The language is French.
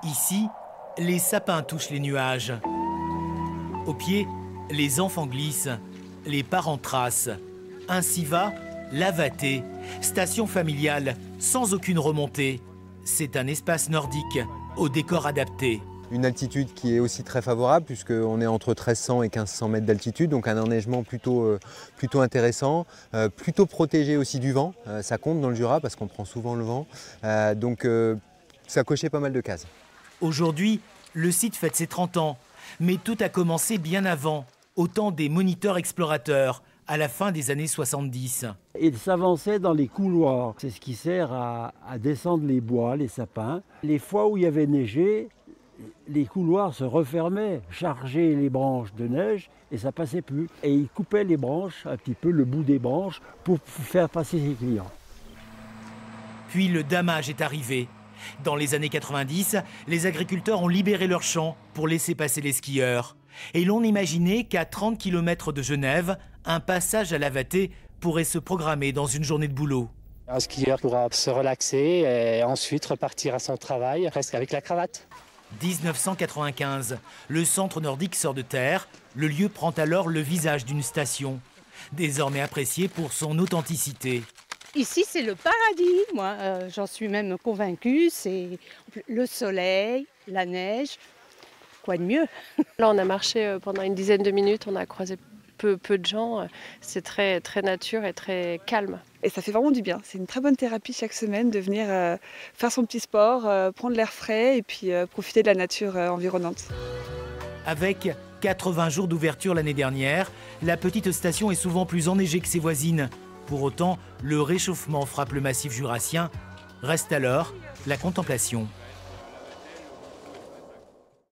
Ici, les sapins touchent les nuages. Au pied, les enfants glissent, les parents tracent. Ainsi va l'Avaté, station familiale sans aucune remontée. C'est un espace nordique au décor adapté. Une altitude qui est aussi très favorable puisqu'on est entre 1300 et 1500 mètres d'altitude, donc un enneigement plutôt intéressant, plutôt protégé aussi du vent. Ça compte dans le Jura parce qu'on prend souvent le vent, donc ça cochait pas mal de cases. Aujourd'hui, le site fête ses 30 ans, mais tout a commencé bien avant, au temps des moniteurs explorateurs, à la fin des années 70. Il s'avançait dans les couloirs. C'est ce qui sert à descendre les bois, les sapins. Les fois où il y avait neigé, les couloirs se refermaient, chargeaient les branches de neige et ça passait plus. Et ils coupaient les branches, un petit peu le bout des branches, pour faire passer ses clients. Puis le damage est arrivé. Dans les années 90, les agriculteurs ont libéré leurs champs pour laisser passer les skieurs. Et l'on imaginait qu'à 30 km de Genève, un passage à l'Avaté pourrait se programmer dans une journée de boulot. Un skieur pourra se relaxer et ensuite repartir à son travail, presque avec la cravate. 1995, le centre nordique sort de terre. Le lieu prend alors le visage d'une station, désormais appréciée pour son authenticité. Ici, c'est le paradis, moi, j'en suis même convaincue. C'est le soleil, la neige, quoi de mieux? Là, on a marché pendant une dizaine de minutes, on a croisé peu de gens. C'est très, très nature et très calme. Et ça fait vraiment du bien. C'est une très bonne thérapie chaque semaine de venir faire son petit sport, prendre l'air frais et puis profiter de la nature environnante. Avec 80 jours d'ouverture l'année dernière, la petite station est souvent plus enneigée que ses voisines. Pour autant, le réchauffement frappe le massif jurassien. Reste alors la contemplation.